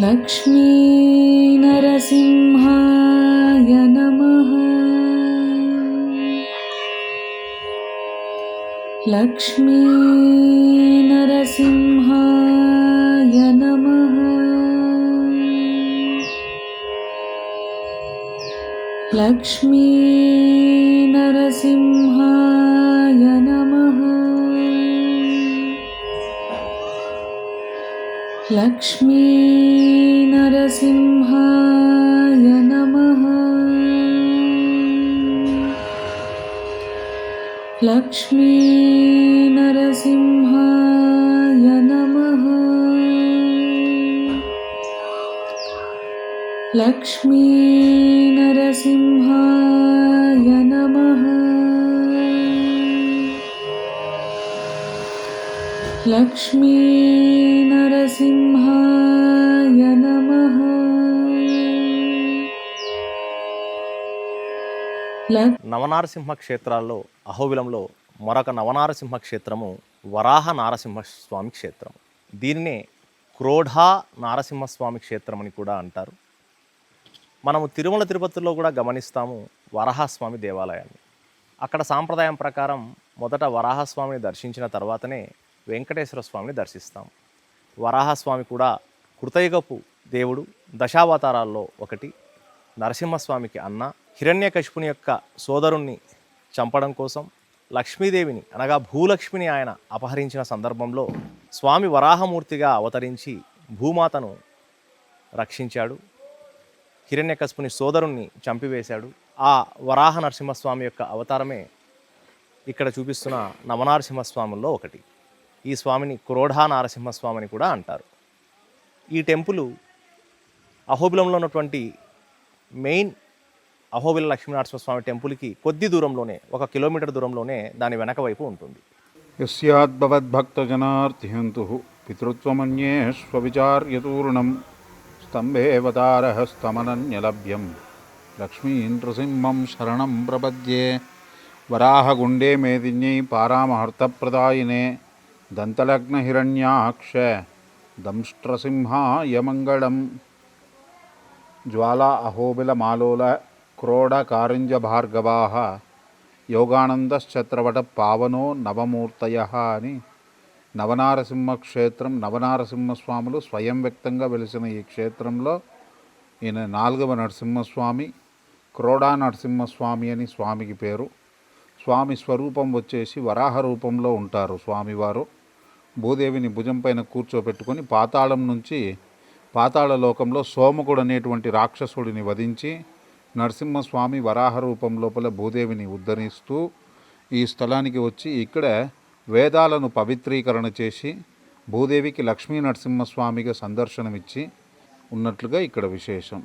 లక్ష్మీ నరసింహాయ నమః. లక్ష్మీ నరసింహాయ నమః. లక్ష్మీ నరసింహాయ నమః. లక్ష్మీ నరసింహాయ నమః. లక్ష్మీ నరసింహాయ నమః. లక్ష్మీ నరసింహాయ నమః. లక్ష్మీ నరసింహాయ నమః. నవనారసింహ క్షేత్రాల్లో అహోబిలంలో మరొక నవనారసింహ క్షేత్రము వరాహ నారసింహస్వామి క్షేత్రం. దీనినే క్రోఢా నారసింహస్వామి క్షేత్రం అని కూడా అంటారు. మనము తిరుమల తిరుపతిలో కూడా గమనిస్తాము వరాహస్వామి దేవాలయాన్ని. అక్కడ సాంప్రదాయం ప్రకారం మొదట వరాహస్వామిని దర్శించిన తర్వాతనే వెంకటేశ్వర స్వామిని దర్శిస్తాం. వరాహస్వామి కూడా కృతయుగపు దేవుడు, దశావతారాల్లో ఒకటి. నరసింహస్వామికి అన్న, హిరణ్యకశిపుని యొక్క సోదరుణ్ణి చంపడం కోసం లక్ష్మీదేవిని అనగా భూలక్ష్మిని ఆయన అపహరించిన సందర్భంలో స్వామి వరాహమూర్తిగా అవతరించి భూమాతను రక్షించాడు. హిరణ్యకశిపుని సోదరుణ్ణి చంపివేశాడు. ఆ వరాహ నరసింహస్వామి యొక్క అవతారమే ఇక్కడ చూపిస్తున్న నవనారసింహస్వాముల్లో ఒకటి. ఈ స్వామిని క్రోఢా నారసింహస్వామి అని కూడా అంటారు. ఈ టెంపుల్ అహోబిలంలో ఉన్నటువంటి మెయిన్ అహోబిల లక్ష్మీనరసింహస్వామి టెంపుల్కి కొద్ది దూరంలోనే, 1 కిలోమీటర్ దూరంలోనే దాని వెనక వైపు ఉంటుంది. యస్యాద్భవద్భక్తజనార్తిహంతు పితృత్వమన్యేష్వవిచార్యతూర్ణం స్తంభేవతారః స్తమనన్యలభ్యం లక్ష్మీం నృసింహం శరణం ప్రపద్యే. వరాహగుండే మేదిన్యై పారామహర్తప్రదాయినే దంతలగ్నహిరణ్యాక్ష దంష్ట్రసింహాయ మంగళం. జ్వాలా అహోబిల మాలోల క్రోడ కారింజ భార్గవాః యోగానందశ్చత్రవట పావనో నవమూర్తయః అని నవనారసింహ క్షేత్రం. నవనారసింహస్వాములు స్వయం వ్యక్తంగా వెలిసిన ఈ క్షేత్రంలో ఈయన 4వ నరసింహస్వామి. క్రోడా నరసింహస్వామి అని స్వామికి పేరు. స్వామి స్వరూపం వచ్చేసి వరాహ రూపంలో ఉంటారు. స్వామివారు భూదేవిని భుజం పైన కూర్చోపెట్టుకొని పాతాళం నుంచి పాతాళ లోకంలో సోమకుడు అనేటువంటి రాక్షసుడిని వధించి నరసింహస్వామి వరాహ రూపం లోపల భూదేవిని ఉద్ధరిస్తూ ఈ స్థలానికి వచ్చి ఇక్కడ వేదాలను పవిత్రీకరణ చేసి భూదేవికి లక్ష్మీ నరసింహస్వామిగా సందర్శనమిచ్చి ఉన్నట్లుగా ఇక్కడ విశేషం.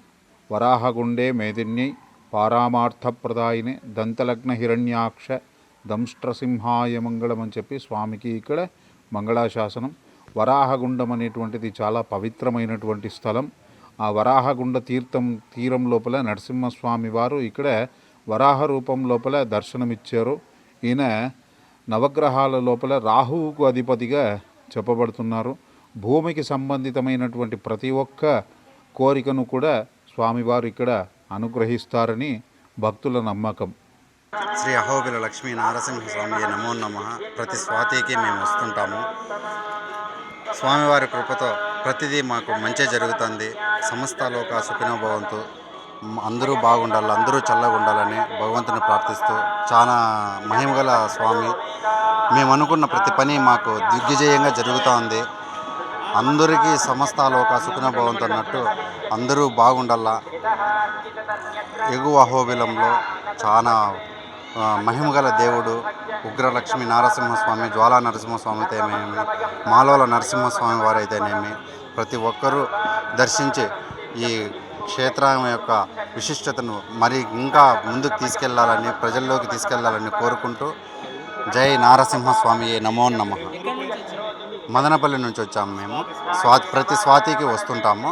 వరాహగుండే మేదిన్యై పారామార్థప్రదాయినే దంతలగ్న హిరణ్యాక్ష దంష్ట్రసింహాయ మంగళం అని చెప్పి స్వామికి ఇక్కడ మంగళాశాసనం. వరాహగుండం అనేటువంటిది చాలా పవిత్రమైనటువంటి స్థలం. ఆ వరాహగుండ తీరం లోపల నరసింహస్వామి వారు ఇక్కడ వరాహ రూపం లోపల దర్శనమిచ్చారు. ఈయన నవగ్రహాల లోపల రాహువుకు అధిపతిగా చెప్పబడుతున్నారు. భూమికి సంబంధితమైనటువంటి ప్రతి ఒక్క కోరికను కూడా స్వామివారు ఇక్కడ అనుగ్రహిస్తారని భక్తుల నమ్మకం. శ్రీ అహోబిల లక్ష్మీ నారసింహస్వామి నమో నమః. ప్రతి స్వాతికి మేము వస్తుంటాము. స్వామివారి కృపతో ప్రతిదీ మాకు మంచి జరుగుతుంది. సమస్త లోక సుఖినో భవంతు. అందరూ బాగుండాలి, అందరూ చల్లగా ఉండాలని భగవంతుని ప్రార్థిస్తూ, చాలా మహిమగల స్వామి. మేము అనుకున్న ప్రతి పని మాకు దిగ్విజయంగా జరుగుతూ ఉంది. అందరికీ సమస్త లోక సుఖినో భవంతు అన్నట్టు అందరూ బాగుండాలా. ఎగువ అహోబిలంలో చాలా మహిమగల దేవుడు ఉగ్రలక్ష్మీ నారసింహస్వామి, జ్వాలా నరసింహస్వామితేనేమి, మాలోల నరసింహస్వామి వారైతేనేమి ప్రతి ఒక్కరూ దర్శించి ఈ క్షేత్రం యొక్క విశిష్టతను మరి ఇంకా ముందుకు తీసుకెళ్లాలని, ప్రజల్లోకి తీసుకెళ్లాలని కోరుకుంటూ జై నారసింహస్వామి నమో నమః. మదనపల్లి నుంచి వచ్చాము మేము. ప్రతి స్వాతికి వస్తుంటాము.